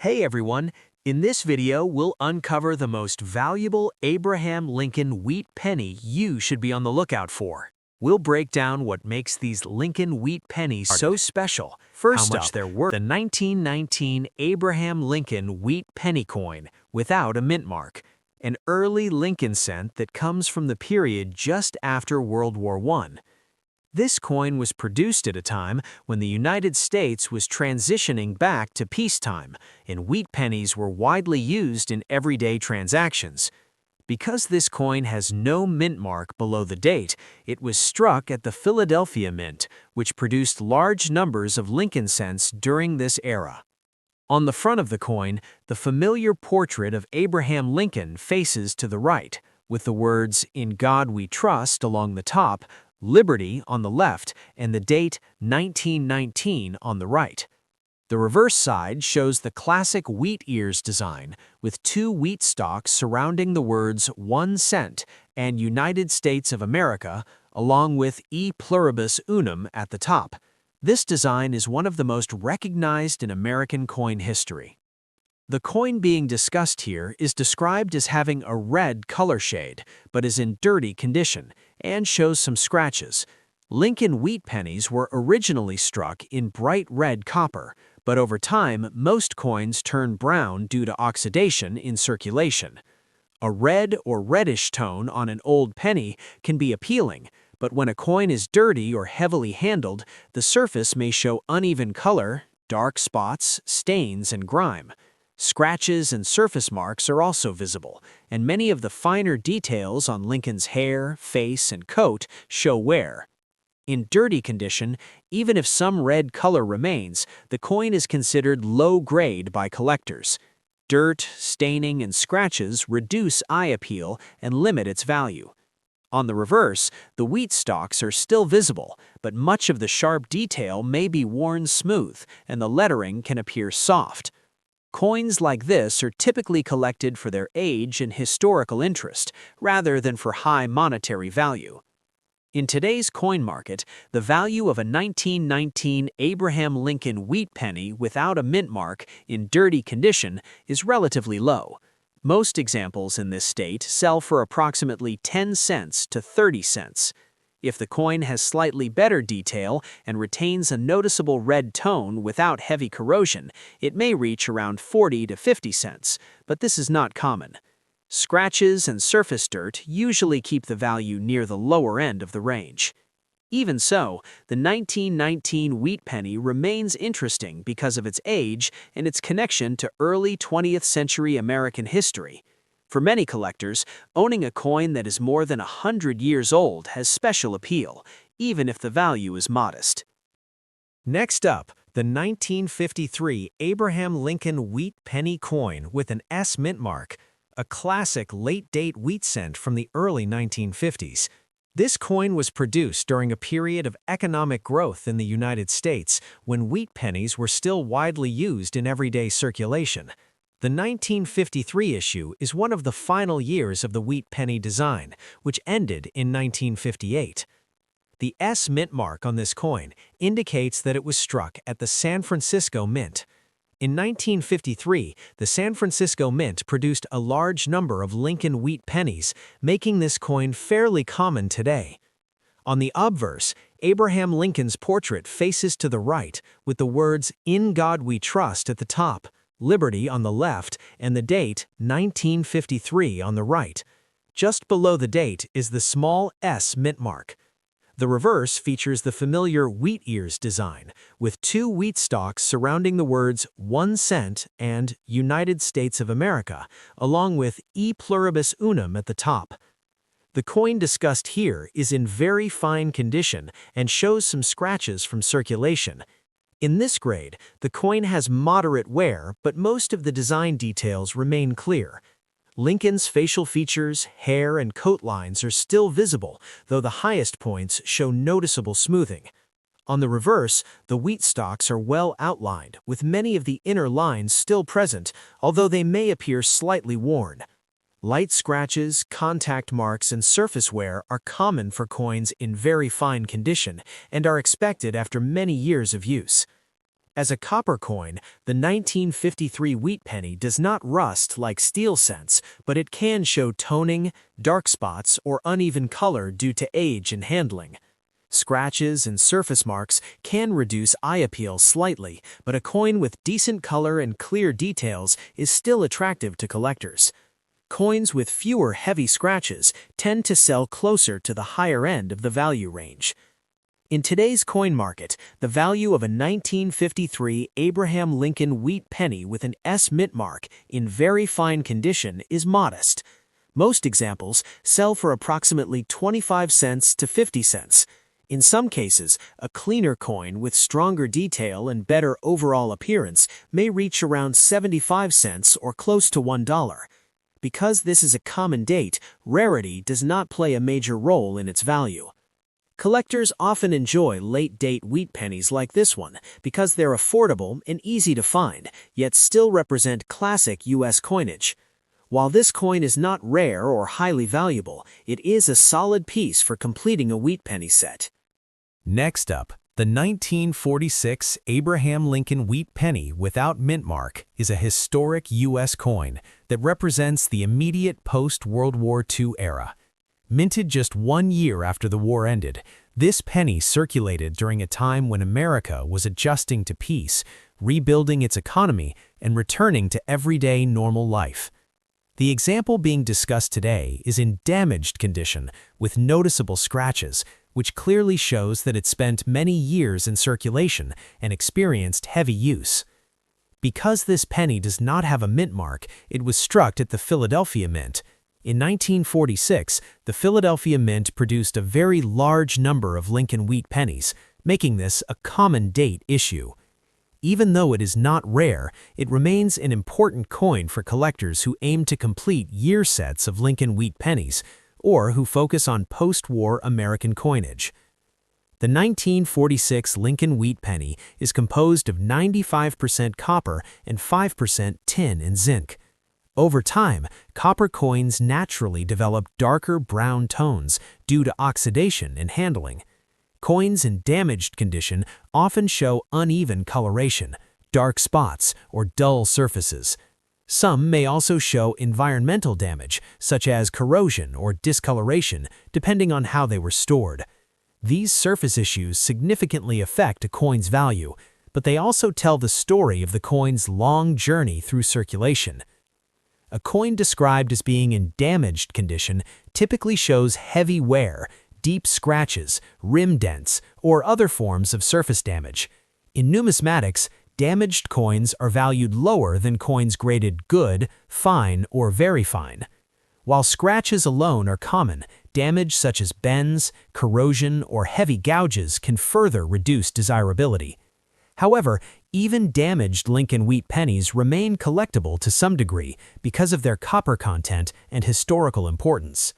Hey everyone, in this video we'll uncover the most valuable Abraham Lincoln Wheat Penny you should be on the lookout for. We'll break down what makes these Lincoln Wheat Pennies so special. First, how much they're worth. The 1919 Abraham Lincoln Wheat Penny coin without a mint mark, an early Lincoln cent that comes from the period just after World War I. This coin was produced at a time when the United States was transitioning back to peacetime, and wheat pennies were widely used in everyday transactions. Because this coin has no mint mark below the date, it was struck at the Philadelphia Mint, which produced large numbers of Lincoln cents during this era. On the front of the coin, the familiar portrait of Abraham Lincoln faces to the right, with the words, "In God We Trust" along the top, Liberty on the left, and the date 1919 on the right. The reverse side shows the classic wheat ears design, with two wheat stalks surrounding the words 1 cent and United States of America, along with E pluribus unum at the top. This design is one of the most recognized in American coin history. The coin being discussed here is described as having a red color shade, but is in dirty condition, and shows some scratches. Lincoln wheat pennies were originally struck in bright red copper, but over time most coins turn brown due to oxidation in circulation. A red or reddish tone on an old penny can be appealing, but when a coin is dirty or heavily handled, the surface may show uneven color, dark spots, stains, and grime. Scratches and surface marks are also visible, and many of the finer details on Lincoln's hair, face, and coat show wear. In dirty condition, even if some red color remains, the coin is considered low grade by collectors. Dirt, staining, and scratches reduce eye appeal and limit its value. On the reverse, the wheat stalks are still visible, but much of the sharp detail may be worn smooth, and the lettering can appear soft. Coins like this are typically collected for their age and historical interest, rather than for high monetary value. In today's coin market, the value of a 1919 Abraham Lincoln wheat penny without a mint mark in dirty condition is relatively low. Most examples in this state sell for approximately 10 cents to 30 cents. If the coin has slightly better detail and retains a noticeable red tone without heavy corrosion, it may reach around 40 to 50 cents, but this is not common. Scratches and surface dirt usually keep the value near the lower end of the range. Even so, the 1919 wheat penny remains interesting because of its age and its connection to early 20th century American history. For many collectors, owning a coin that is more than 100 years old has special appeal, even if the value is modest. Next up, the 1953 Abraham Lincoln Wheat Penny coin with an S mint mark, a classic late-date wheat cent from the early 1950s. This coin was produced during a period of economic growth in the United States when wheat pennies were still widely used in everyday circulation. The 1953 issue is one of the final years of the wheat penny design, which ended in 1958. The S mint mark on this coin indicates that it was struck at the San Francisco Mint. In 1953, the San Francisco Mint produced a large number of Lincoln wheat pennies, making this coin fairly common today. On the obverse, Abraham Lincoln's portrait faces to the right, with the words "In God We Trust" at the top, Liberty on the left, and the date 1953 on the right. Just below the date is the small S mint mark. The reverse features the familiar wheat ears design, with two wheat stalks surrounding the words 1 cent and United States of America, along with E pluribus unum at the top. The coin discussed here is in very fine condition and shows some scratches from circulation. In this grade, the coin has moderate wear, but most of the design details remain clear. Lincoln's facial features, hair, and coat lines are still visible, though the highest points show noticeable smoothing. On the reverse, the wheat stalks are well outlined, with many of the inner lines still present, although they may appear slightly worn. Light scratches, contact marks, and surface wear are common for coins in very fine condition and are expected after many years of use. As a copper coin, the 1953 wheat penny does not rust like steel cents, but it can show toning, dark spots, or uneven color due to age and handling. Scratches and surface marks can reduce eye appeal slightly, but a coin with decent color and clear details is still attractive to collectors. Coins with fewer heavy scratches tend to sell closer to the higher end of the value range. In today's coin market, the value of a 1953 Abraham Lincoln Wheat Penny with an S mint mark in very fine condition is modest. Most examples sell for approximately 25 cents to 50 cents. In some cases, a cleaner coin with stronger detail and better overall appearance may reach around 75 cents or close to $1. Because this is a common date, rarity does not play a major role in its value. Collectors often enjoy late-date wheat pennies like this one because they're affordable and easy to find, yet still represent classic U.S. coinage. While this coin is not rare or highly valuable, it is a solid piece for completing a wheat penny set. Next up, the 1946 Abraham Lincoln Wheat Penny without mint mark is a historic U.S. coin that represents the immediate post-World War II era. Minted just 1 year after the war ended, this penny circulated during a time when America was adjusting to peace, rebuilding its economy, and returning to everyday normal life. The example being discussed today is in damaged condition with noticeable scratches, which clearly shows that it spent many years in circulation and experienced heavy use. Because this penny does not have a mint mark, it was struck at the Philadelphia Mint. In 1946, the Philadelphia Mint produced a very large number of Lincoln Wheat Pennies, making this a common date issue. Even though it is not rare, it remains an important coin for collectors who aim to complete year sets of Lincoln Wheat Pennies, or who focus on post-war American coinage. The 1946 Lincoln Wheat Penny is composed of 95% copper and 5% tin and zinc. Over time, copper coins naturally develop darker brown tones due to oxidation and handling. Coins in damaged condition often show uneven coloration, dark spots, or dull surfaces. Some may also show environmental damage, such as corrosion or discoloration, depending on how they were stored. These surface issues significantly affect a coin's value, but they also tell the story of the coin's long journey through circulation. A coin described as being in damaged condition typically shows heavy wear, deep scratches, rim dents, or other forms of surface damage. In numismatics, damaged coins are valued lower than coins graded good, fine, or very fine. While scratches alone are common, damage such as bends, corrosion, or heavy gouges can further reduce desirability. However, even damaged Lincoln Wheat Pennies remain collectible to some degree because of their copper content and historical importance.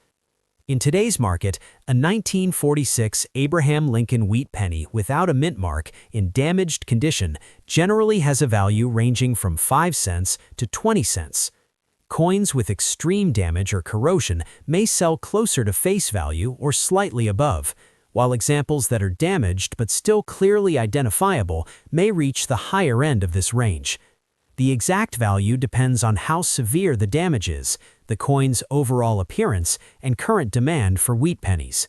In today's market, a 1946 Abraham Lincoln Wheat Penny without a mint mark in damaged condition generally has a value ranging from 5 cents to 20 cents. Coins with extreme damage or corrosion may sell closer to face value or slightly above, while examples that are damaged but still clearly identifiable may reach the higher end of this range. The exact value depends on how severe the damage is, the coin's overall appearance, and current demand for wheat pennies.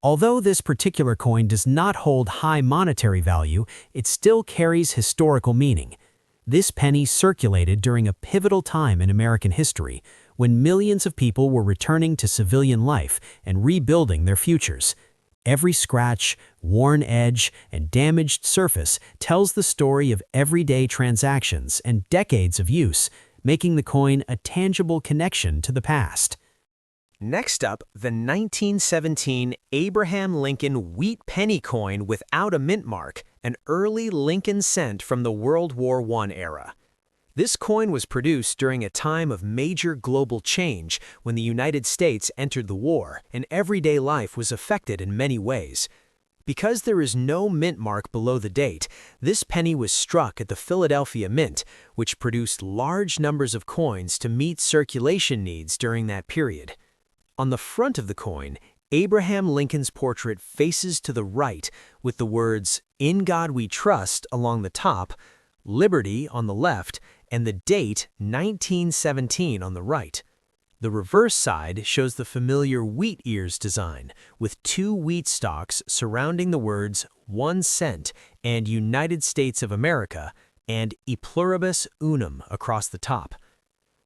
Although this particular coin does not hold high monetary value, it still carries historical meaning. This penny circulated during a pivotal time in American history, when millions of people were returning to civilian life and rebuilding their futures. Every scratch, worn edge, and damaged surface tells the story of everyday transactions and decades of use, making the coin a tangible connection to the past. Next up, the 1917 Abraham Lincoln Wheat Penny coin without a mint mark, an early Lincoln cent from the World War I era. This coin was produced during a time of major global change when the United States entered the war and everyday life was affected in many ways. Because there is no mint mark below the date, this penny was struck at the Philadelphia Mint, which produced large numbers of coins to meet circulation needs during that period. On the front of the coin, Abraham Lincoln's portrait faces to the right with the words, "In God We Trust" along the top, "Liberty" on the left, and the date 1917 on the right. The reverse side shows the familiar wheat ears design, with two wheat stalks surrounding the words 1 cent and United States of America and E pluribus unum across the top.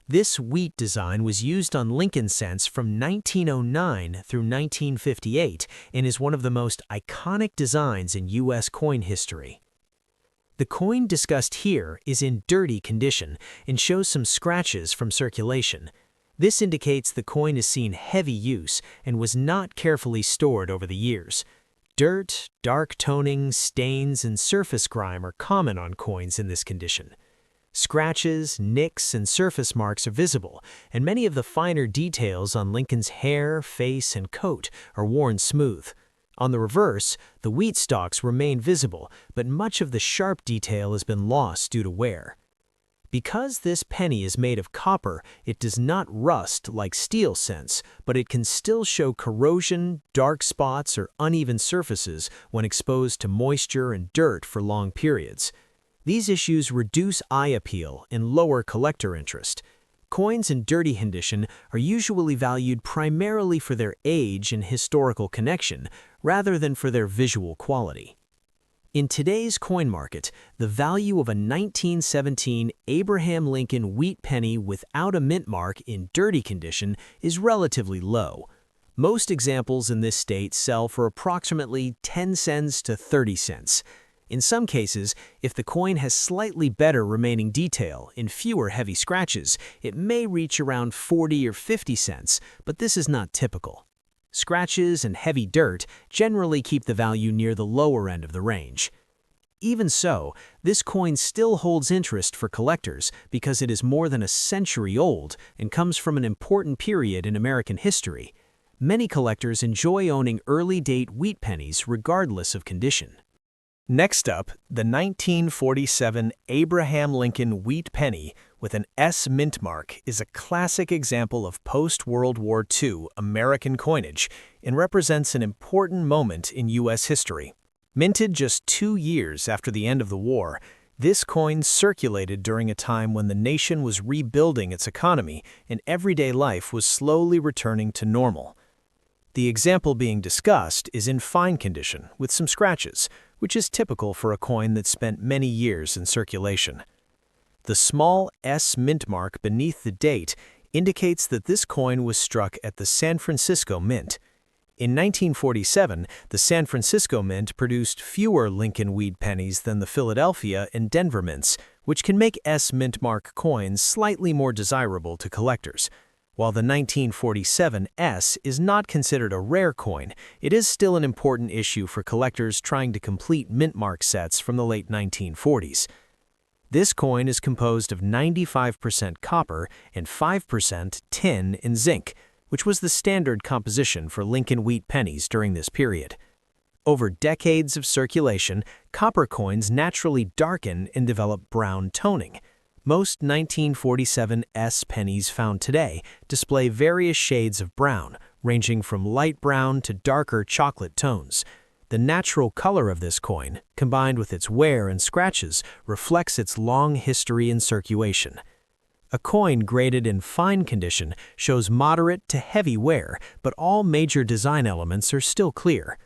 This wheat design was used on Lincoln cents from 1909 through 1958 and is one of the most iconic designs in U.S. coin history. The coin discussed here is in dirty condition and shows some scratches from circulation. This indicates the coin has seen heavy use and was not carefully stored over the years. Dirt, dark toning, stains, and surface grime are common on coins in this condition. Scratches, nicks, and surface marks are visible, and many of the finer details on Lincoln's hair, face, and coat are worn smooth. On the reverse, the wheat stalks remain visible, but much of the sharp detail has been lost due to wear. Because this penny is made of copper, it does not rust like steel cents, but it can still show corrosion, dark spots, or uneven surfaces when exposed to moisture and dirt for long periods. These issues reduce eye appeal and lower collector interest. Coins in dirty condition are usually valued primarily for their age and historical connection, rather than for their visual quality. In today's coin market, the value of a 1917 Abraham Lincoln Wheat Penny without a mint mark in dirty condition is relatively low. Most examples in this state sell for approximately 10 cents to 30 cents. In some cases, if the coin has slightly better remaining detail and fewer heavy scratches, it may reach around 40 or 50 cents, but this is not typical. Scratches and heavy dirt generally keep the value near the lower end of the range. Even so, this coin still holds interest for collectors because it is more than a century old and comes from an important period in American history. Many collectors enjoy owning early-date wheat pennies regardless of condition. Next up, the 1947 Abraham Lincoln Wheat Penny with an S mint mark is a classic example of post-World War II American coinage and represents an important moment in U.S. history. Minted just 2 years after the end of the war, this coin circulated during a time when the nation was rebuilding its economy and everyday life was slowly returning to normal. The example being discussed is in fine condition with some scratches, which is typical for a coin that spent many years in circulation. The small S mint mark beneath the date indicates that this coin was struck at the San Francisco Mint. In 1947, the San Francisco Mint produced fewer Lincoln Wheat Pennies than the Philadelphia and Denver mints, which can make S mint mark coins slightly more desirable to collectors. While the 1947 S is not considered a rare coin, it is still an important issue for collectors trying to complete mint mark sets from the late 1940s. This coin is composed of 95% copper and 5% tin and zinc, which was the standard composition for Lincoln Wheat Pennies during this period. Over decades of circulation, copper coins naturally darken and develop brown toning. Most 1947 S pennies found today display various shades of brown, ranging from light brown to darker chocolate tones. The natural color of this coin, combined with its wear and scratches, reflects its long history in circulation. A coin graded in fine condition shows moderate to heavy wear, but all major design elements are still clear.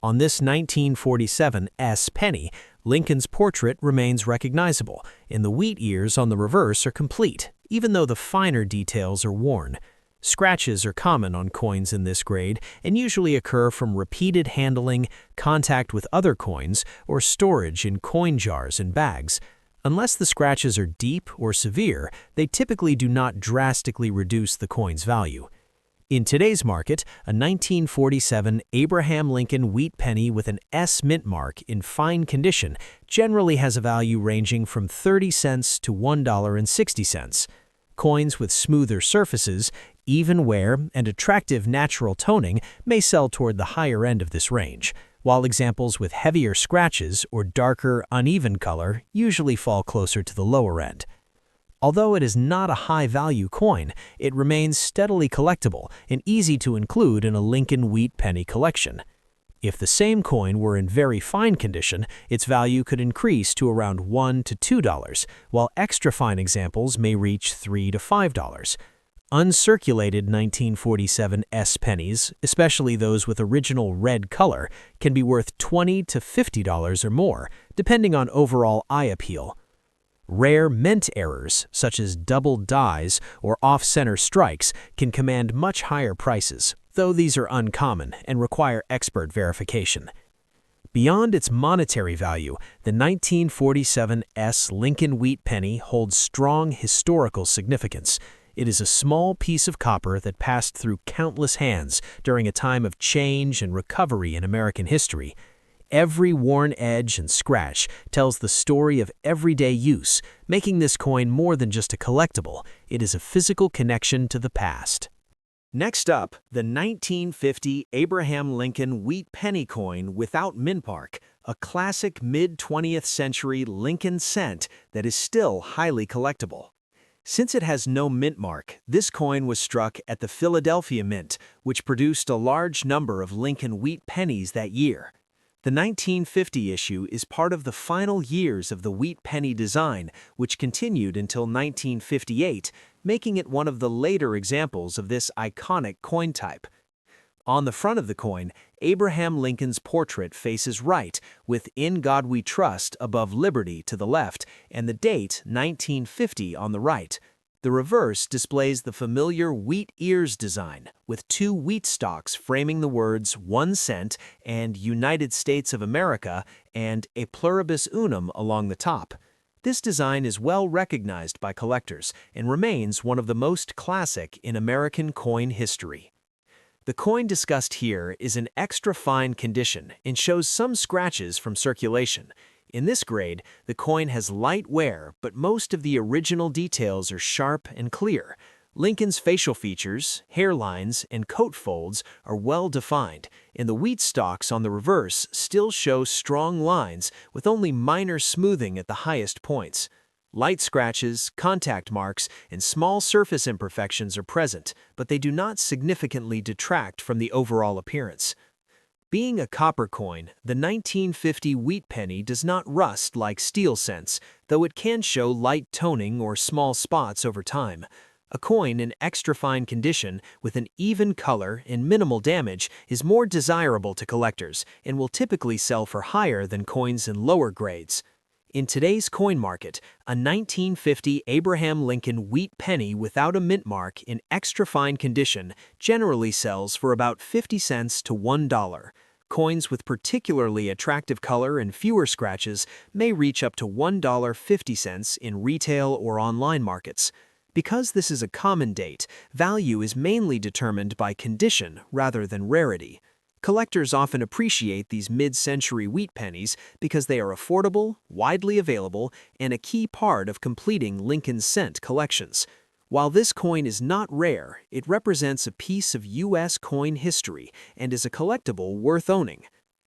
On this 1947 S penny, Lincoln's portrait remains recognizable, and the wheat ears on the reverse are complete, even though the finer details are worn. Scratches are common on coins in this grade and usually occur from repeated handling, contact with other coins, or storage in coin jars and bags. Unless the scratches are deep or severe, they typically do not drastically reduce the coin's value. In today's market, a 1947 Abraham Lincoln Wheat Penny with an S mint mark in fine condition generally has a value ranging from 30 cents to $1.60. Coins with smoother surfaces, even wear, and attractive natural toning may sell toward the higher end of this range, while examples with heavier scratches or darker, uneven color usually fall closer to the lower end. Although it is not a high-value coin, it remains steadily collectible and easy to include in a Lincoln Wheat Penny collection. If the same coin were in very fine condition, its value could increase to around $1 to $2, while extra fine examples may reach $3 to $5. Uncirculated 1947 S pennies, especially those with original red color, can be worth $20 to $50 or more, depending on overall eye appeal. Rare mint errors, such as double dies or off-center strikes, can command much higher prices, though these are uncommon and require expert verification. Beyond its monetary value, the 1947 S Lincoln Wheat Penny holds strong historical significance. It is a small piece of copper that passed through countless hands during a time of change and recovery in American history. Every worn edge and scratch tells the story of everyday use, making this coin more than just a collectible. It is a physical connection to the past. Next up, the 1950 Abraham Lincoln Wheat Penny coin without mint mark, a classic mid-20th century Lincoln cent that is still highly collectible. Since it has no mint mark, this coin was struck at the Philadelphia Mint, which produced a large number of Lincoln Wheat Pennies that year. The 1950 issue is part of the final years of the wheat penny design, which continued until 1958, making it one of the later examples of this iconic coin type. On the front of the coin, Abraham Lincoln's portrait faces right, with "In God We Trust" above "Liberty" to the left, and the date 1950 on the right. The reverse displays the familiar wheat ears design, with two wheat stalks framing the words 1 cent and United States of America and A Pluribus Unum along the top. This design is well recognized by collectors and remains one of the most classic in American coin history. The coin discussed here is in extra fine condition and shows some scratches from circulation. In this grade, the coin has light wear, but most of the original details are sharp and clear. Lincoln's facial features, hairlines, and coat folds are well defined, and the wheat stalks on the reverse still show strong lines with only minor smoothing at the highest points. Light scratches, contact marks, and small surface imperfections are present, but they do not significantly detract from the overall appearance. Being a copper coin, the 1950 wheat penny does not rust like steel cents, though it can show light toning or small spots over time. A coin in extra fine condition with an even color and minimal damage is more desirable to collectors and will typically sell for higher than coins in lower grades. In today's coin market, a 1950 Abraham Lincoln Wheat Penny without a mint mark in extra fine condition generally sells for about 50 cents to $1. Coins with particularly attractive color and fewer scratches may reach up to $1.50 in retail or online markets. Because this is a common date, value is mainly determined by condition rather than rarity. Collectors often appreciate these mid-century wheat pennies because they are affordable, widely available, and a key part of completing Lincoln cent collections. While this coin is not rare, it represents a piece of U.S. coin history and is a collectible worth owning.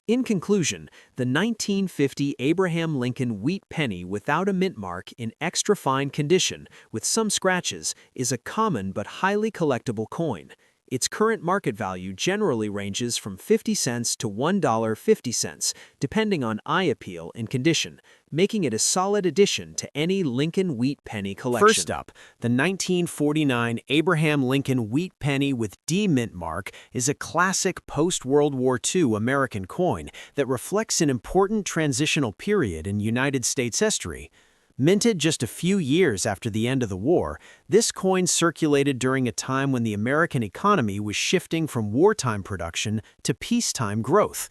In conclusion, the 1950 Abraham Lincoln Wheat Penny without a mint mark in extra fine condition with some scratches is a common but highly collectible coin. Its current market value generally ranges from 50 cents to $1.50, depending on eye appeal and condition, making it a solid addition to any Lincoln Wheat Penny collection. First up, the 1949 Abraham Lincoln Wheat Penny with D mint mark is a classic post-World War II American coin that reflects an important transitional period in United States history. Minted just a few years after the end of the war, this coin circulated during a time when the American economy was shifting from wartime production to peacetime growth.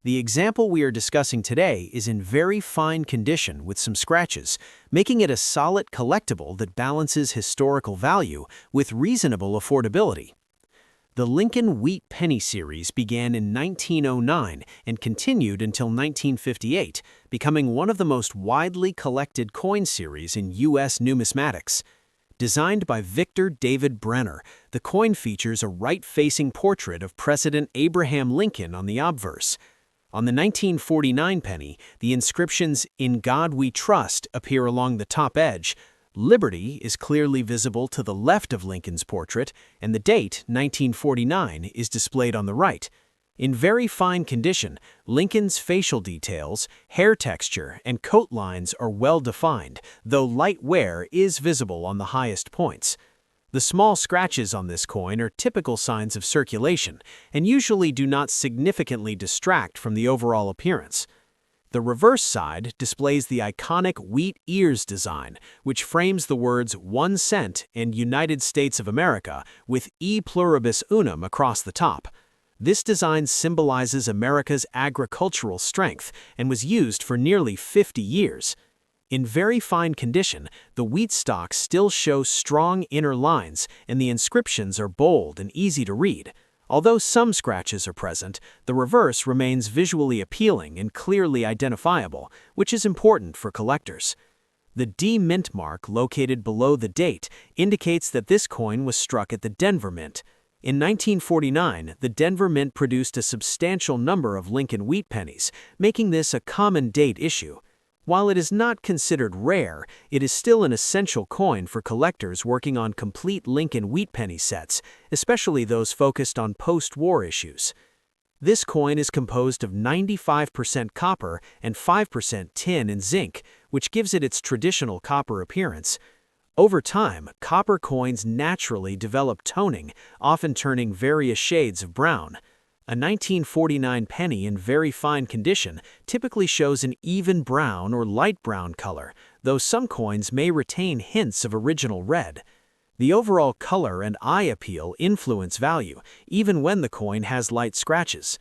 The example we are discussing today is in very fine condition with some scratches, making it a solid collectible that balances historical value with reasonable affordability. The Lincoln Wheat Penny series began in 1909 and continued until 1958, becoming one of the most widely collected coin series in U.S. numismatics. Designed by Victor David Brenner, the coin features a right-facing portrait of President Abraham Lincoln on the obverse. On the 1949 penny, the inscriptions "In God We Trust" appear along the top edge. Liberty is clearly visible to the left of Lincoln's portrait, and the date, 1949, is displayed on the right. In very fine condition, Lincoln's facial details, hair texture, and coat lines are well defined, though light wear is visible on the highest points. The small scratches on this coin are typical signs of circulation and usually do not significantly distract from the overall appearance. The reverse side displays the iconic wheat ears design, which frames the words 1 cent and United States of America with E pluribus unum across the top. This design symbolizes America's agricultural strength and was used for nearly 50 years. In very fine condition, the wheat stalks still show strong inner lines and the inscriptions are bold and easy to read. Although some scratches are present, the reverse remains visually appealing and clearly identifiable, which is important for collectors. The D mint mark located below the date indicates that this coin was struck at the Denver Mint. In 1949, the Denver Mint produced a substantial number of Lincoln Wheat Pennies, making this a common date issue. While it is not considered rare, it is still an essential coin for collectors working on complete Lincoln Wheat Penny sets, especially those focused on post-war issues. This coin is composed of 95% copper and 5% tin and zinc, which gives it its traditional copper appearance. Over time, copper coins naturally develop toning, often turning various shades of brown. A 1949 penny in very fine condition typically shows an even brown or light brown color, though some coins may retain hints of original red. The overall color and eye appeal influence value, even when the coin has light scratches.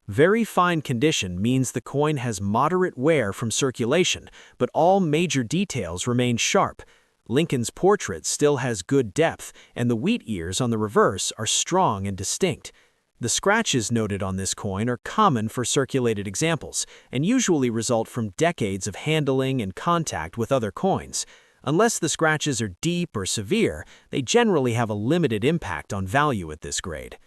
Very fine condition means the coin has moderate wear from circulation, but all major details remain sharp. Lincoln's portrait still has good depth, and the wheat ears on the reverse are strong and distinct. The scratches noted on this coin are common for circulated examples, and usually result from decades of handling and contact with other coins. Unless the scratches are deep or severe, they generally have a limited impact on value at this grade.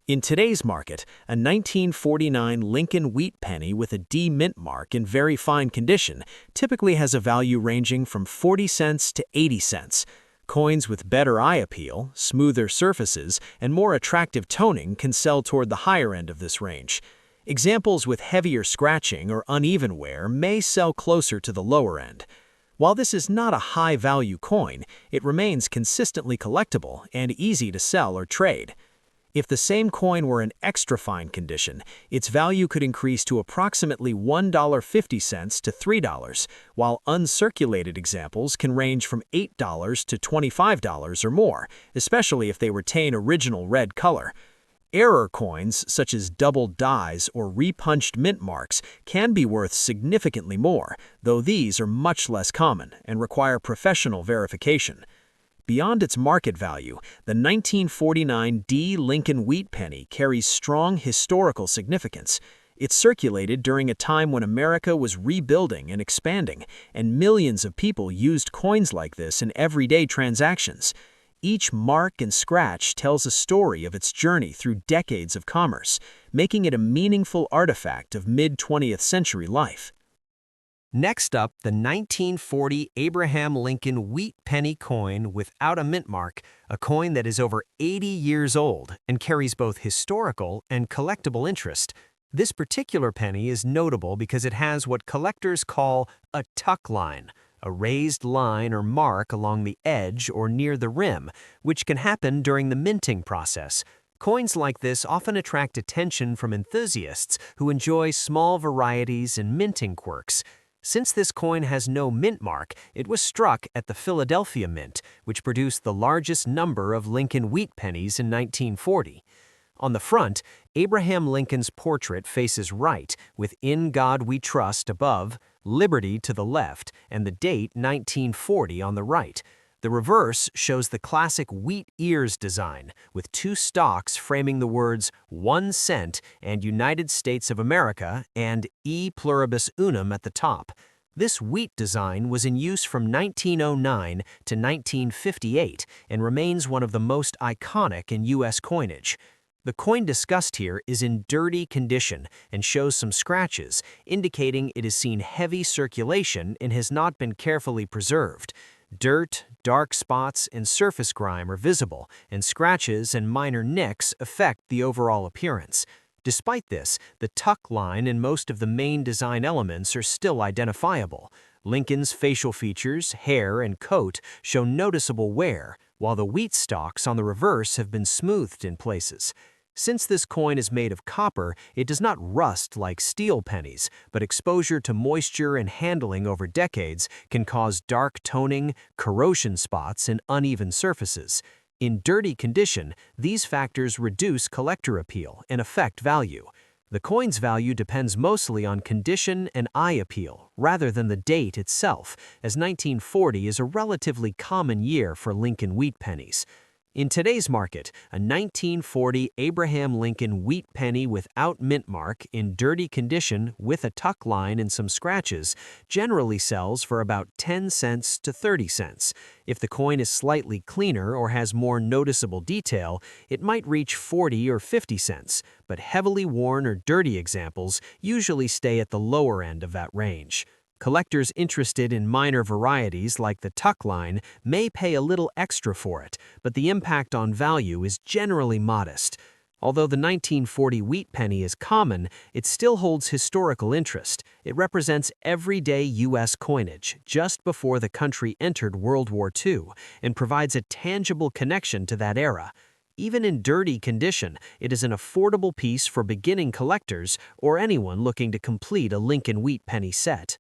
In today's market, a 1949 Lincoln Wheat Penny with a D mint mark in very fine condition typically has a value ranging from 40 cents to 80 cents. Coins with better eye appeal, smoother surfaces, and more attractive toning can sell toward the higher end of this range. Examples with heavier scratching or uneven wear may sell closer to the lower end. While this is not a high-value coin, it remains consistently collectible and easy to sell or trade. If the same coin were in extra fine condition, its value could increase to approximately $1.50 to $3, while uncirculated examples can range from $8 to $25 or more, especially if they retain original red color. Error coins, such as double dies or repunched mint marks, can be worth significantly more, though these are much less common and require professional verification. Beyond its market value, the 1949 D Lincoln Wheat Penny carries strong historical significance. It circulated during a time when America was rebuilding and expanding, and millions of people used coins like this in everyday transactions. Each mark and scratch tells a story of its journey through decades of commerce, making it a meaningful artifact of mid-20th century life. Next up, the 1940 Abraham Lincoln Wheat Penny coin without a mint mark, a coin that is over 80 years old and carries both historical and collectible interest. This particular penny is notable because it has what collectors call a tuck line, a raised line or mark along the edge or near the rim, which can happen during the minting process. Coins like this often attract attention from enthusiasts who enjoy small varieties and minting quirks. Since this coin has no mint mark, it was struck at the Philadelphia Mint, which produced the largest number of Lincoln Wheat Pennies in 1940. On the front, Abraham Lincoln's portrait faces right, with "In God We Trust" above, "Liberty" to the left, and the date 1940 on the right. The reverse shows the classic wheat ears design, with two stalks framing the words 1 cent and United States of America and E pluribus unum at the top. This wheat design was in use from 1909 to 1958 and remains one of the most iconic in U.S. coinage. The coin discussed here is in dirty condition and shows some scratches, indicating it has seen heavy circulation and has not been carefully preserved. Dirt, dark spots, and surface grime are visible, and scratches and minor nicks affect the overall appearance. Despite this, the tuck line and most of the main design elements are still identifiable. Lincoln's facial features, hair, and coat show noticeable wear, while the wheat stalks on the reverse have been smoothed in places. Since this coin is made of copper, it does not rust like steel pennies, but exposure to moisture and handling over decades can cause dark toning, corrosion spots, and uneven surfaces. In dirty condition, these factors reduce collector appeal and affect value. The coin's value depends mostly on condition and eye appeal, rather than the date itself, as 1940 is a relatively common year for Lincoln Wheat Pennies. In today's market, a 1940 Abraham Lincoln Wheat Penny without mint mark in dirty condition with a tuck line and some scratches generally sells for about 10 cents to 30 cents. If the coin is slightly cleaner or has more noticeable detail, it might reach 40 or 50 cents, but heavily worn or dirty examples usually stay at the lower end of that range. Collectors interested in minor varieties like the tuck line may pay a little extra for it, but the impact on value is generally modest. Although the 1940 wheat penny is common, it still holds historical interest. It represents everyday U.S. coinage just before the country entered World War II and provides a tangible connection to that era. Even in dirty condition, it is an affordable piece for beginning collectors or anyone looking to complete a Lincoln Wheat Penny set.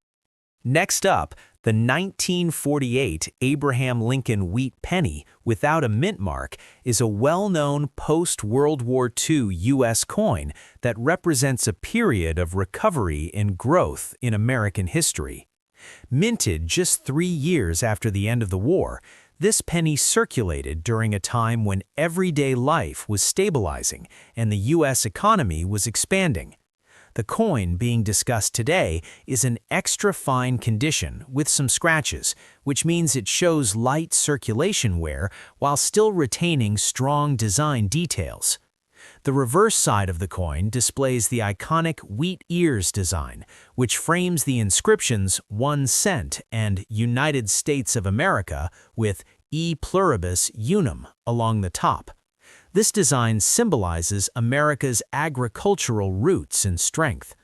Next up, the 1948 Abraham Lincoln Wheat Penny without a mint mark is a well-known post-World War II U.S. coin that represents a period of recovery and growth in American history. Minted just 3 years after the end of the war, this penny circulated during a time when everyday life was stabilizing and the U.S. economy was expanding. The coin being discussed today is an extra fine condition with some scratches, which means it shows light circulation wear while still retaining strong design details. The reverse side of the coin displays the iconic wheat ears design, which frames the inscriptions 1 cent and United States of America with E pluribus unum along the top. This design symbolizes America's agricultural roots and strength.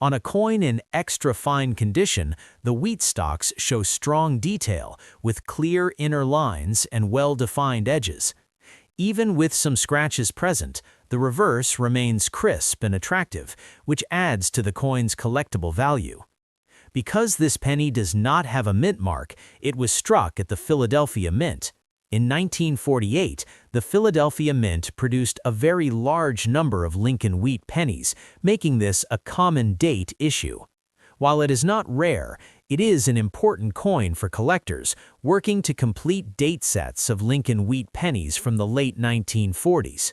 On a coin in extra fine condition, the wheat stalks show strong detail with clear inner lines and well-defined edges. Even with some scratches present, the reverse remains crisp and attractive, which adds to the coin's collectible value. Because this penny does not have a mint mark, it was struck at the Philadelphia Mint. In 1948, the Philadelphia Mint produced a very large number of Lincoln Wheat Pennies, making this a common date issue. While it is not rare, it is an important coin for collectors working to complete date sets of Lincoln Wheat Pennies from the late 1940s.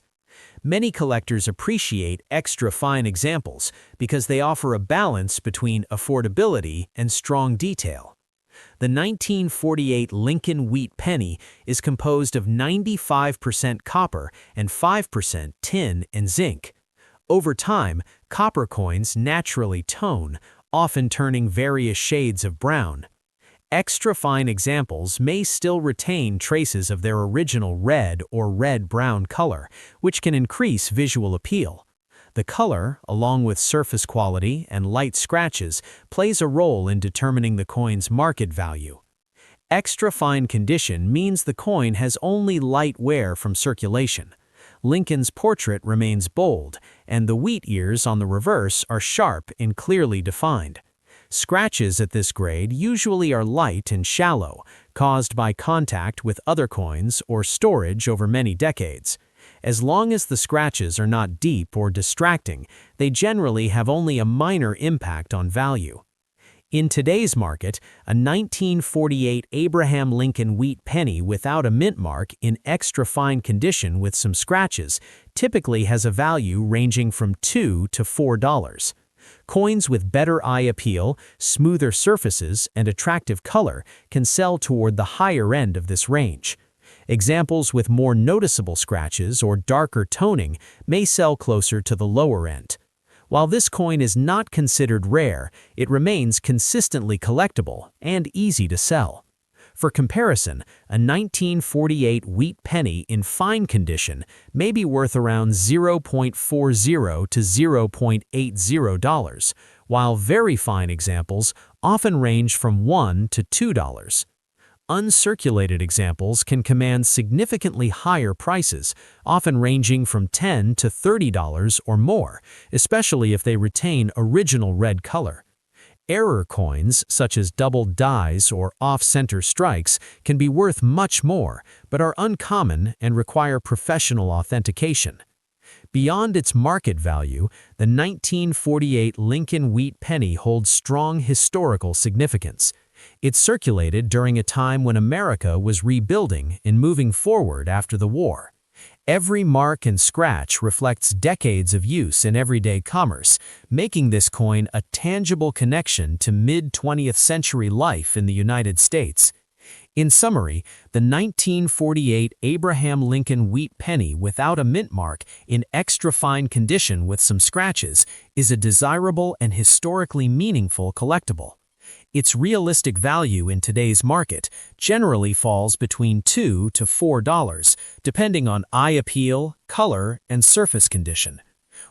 Many collectors appreciate extra fine examples because they offer a balance between affordability and strong detail. The 1948 Lincoln Wheat Penny is composed of 95% copper and 5% tin and zinc. Over time, copper coins naturally tone, often turning various shades of brown. Extra fine examples may still retain traces of their original red or red-brown color, which can increase visual appeal. The color, along with surface quality and light scratches, plays a role in determining the coin's market value. Extra fine condition means the coin has only light wear from circulation. Lincoln's portrait remains bold, and the wheat ears on the reverse are sharp and clearly defined. Scratches at this grade usually are light and shallow, caused by contact with other coins or storage over many decades. As long as the scratches are not deep or distracting, they generally have only a minor impact on value. In today's market, a 1948 Abraham Lincoln Wheat Penny without a mint mark in extra fine condition with some scratches typically has a value ranging from $2 to $4. Coins with better eye appeal, smoother surfaces, and attractive color can sell toward the higher end of this range. Examples with more noticeable scratches or darker toning may sell closer to the lower end. While this coin is not considered rare, it remains consistently collectible and easy to sell. For comparison, a 1948 wheat penny in fine condition may be worth around $0.40 to $0.80, while very fine examples often range from $1 to $2. Uncirculated examples can command significantly higher prices, often ranging from $10 to $30 or more, especially if they retain original red color. Error coins, such as doubled dies or off-center strikes, can be worth much more, but are uncommon and require professional authentication. Beyond its market value, the 1948 Lincoln Wheat Penny holds strong historical significance. It circulated during a time when America was rebuilding and moving forward after the war. Every mark and scratch reflects decades of use in everyday commerce, making this coin a tangible connection to mid-20th century life in the United States. In summary, the 1948 Abraham Lincoln Wheat Penny without a mint mark in extra fine condition with some scratches is a desirable and historically meaningful collectible. Its realistic value in today's market generally falls between $2 to $4, depending on eye appeal, color, and surface condition.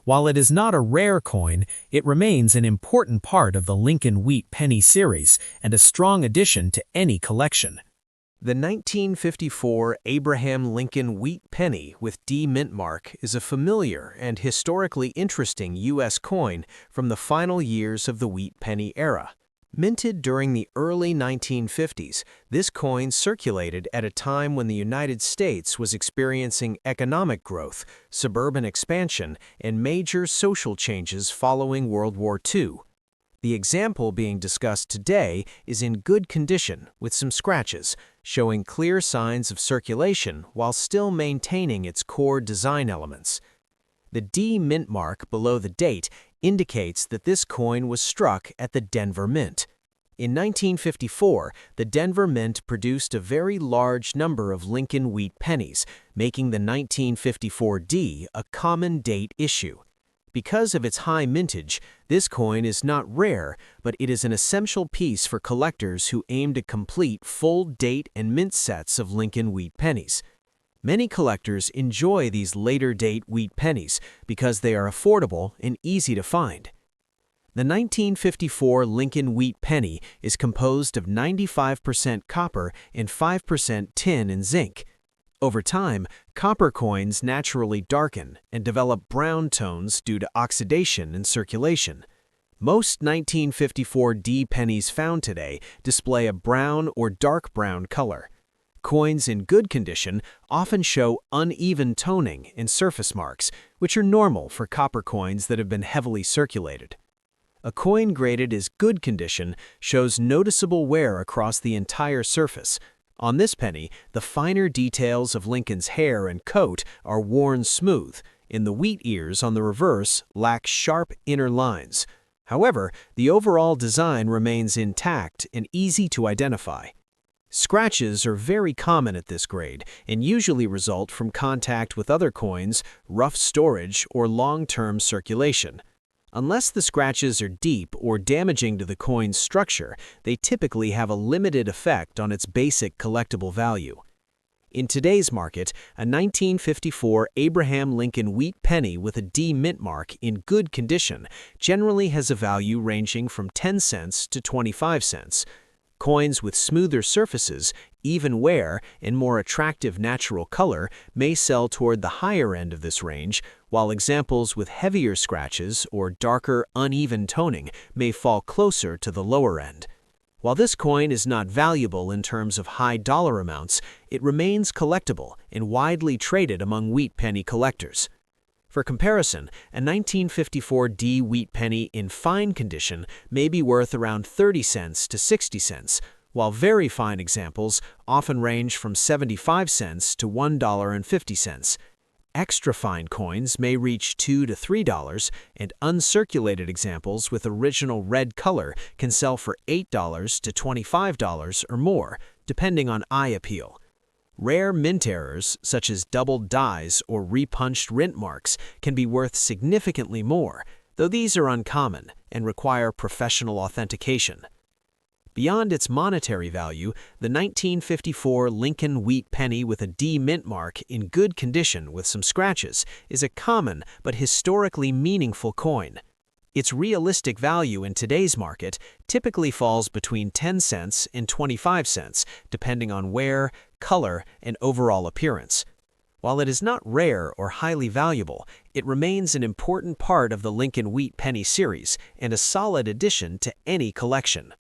While it is not a rare coin, it remains an important part of the Lincoln Wheat Penny series and a strong addition to any collection. The 1954 Abraham Lincoln Wheat Penny with D mint mark is a familiar and historically interesting U.S. coin from the final years of the wheat penny era. Minted during the early 1950s, this coin circulated at a time when the United States was experiencing economic growth, suburban expansion, and major social changes following World War II. The example being discussed today is in good condition with some scratches, showing clear signs of circulation while still maintaining its core design elements. The D mint mark below the date indicates that this coin was struck at the Denver Mint. In 1954, the Denver Mint produced a very large number of Lincoln Wheat Pennies, making the 1954 D a common date issue. Because of its high mintage, this coin is not rare, but it is an essential piece for collectors who aim to complete full date and mint sets of Lincoln Wheat Pennies. Many collectors enjoy these later-date wheat pennies because they are affordable and easy to find. The 1954 Lincoln Wheat Penny is composed of 95% copper and 5% tin and zinc. Over time, copper coins naturally darken and develop brown tones due to oxidation and circulation. Most 1954 D pennies found today display a brown or dark brown color. Coins in good condition often show uneven toning and surface marks, which are normal for copper coins that have been heavily circulated. A coin graded as good condition shows noticeable wear across the entire surface. On this penny, the finer details of Lincoln's hair and coat are worn smooth, and the wheat ears on the reverse lack sharp inner lines. However, the overall design remains intact and easy to identify. Scratches are very common at this grade and usually result from contact with other coins, rough storage, or long-term circulation. Unless the scratches are deep or damaging to the coin's structure, they typically have a limited effect on its basic collectible value. In today's market, a 1954 Abraham Lincoln Wheat Penny with a D mint mark in good condition generally has a value ranging from 10 cents to 25 cents. Coins with smoother surfaces, even wear, and more attractive natural color may sell toward the higher end of this range, while examples with heavier scratches or darker, uneven toning may fall closer to the lower end. While this coin is not valuable in terms of high dollar amounts, it remains collectible and widely traded among wheat penny collectors. For comparison, a 1954 D wheat penny in fine condition may be worth around 30 cents to 60 cents, while very fine examples often range from 75 cents to $1.50. Extra fine coins may reach $2 to $3, and uncirculated examples with original red color can sell for $8 to $25 or more, depending on eye appeal. Rare mint errors, such as doubled dies or repunched rint marks, can be worth significantly more, though these are uncommon and require professional authentication. Beyond its monetary value, the 1954 Lincoln Wheat Penny with a D mint mark in good condition with some scratches is a common but historically meaningful coin. Its realistic value in today's market typically falls between 10 cents and 25 cents, depending on wear, color, and overall appearance. While it is not rare or highly valuable, it remains an important part of the Lincoln Wheat Penny series and a solid addition to any collection.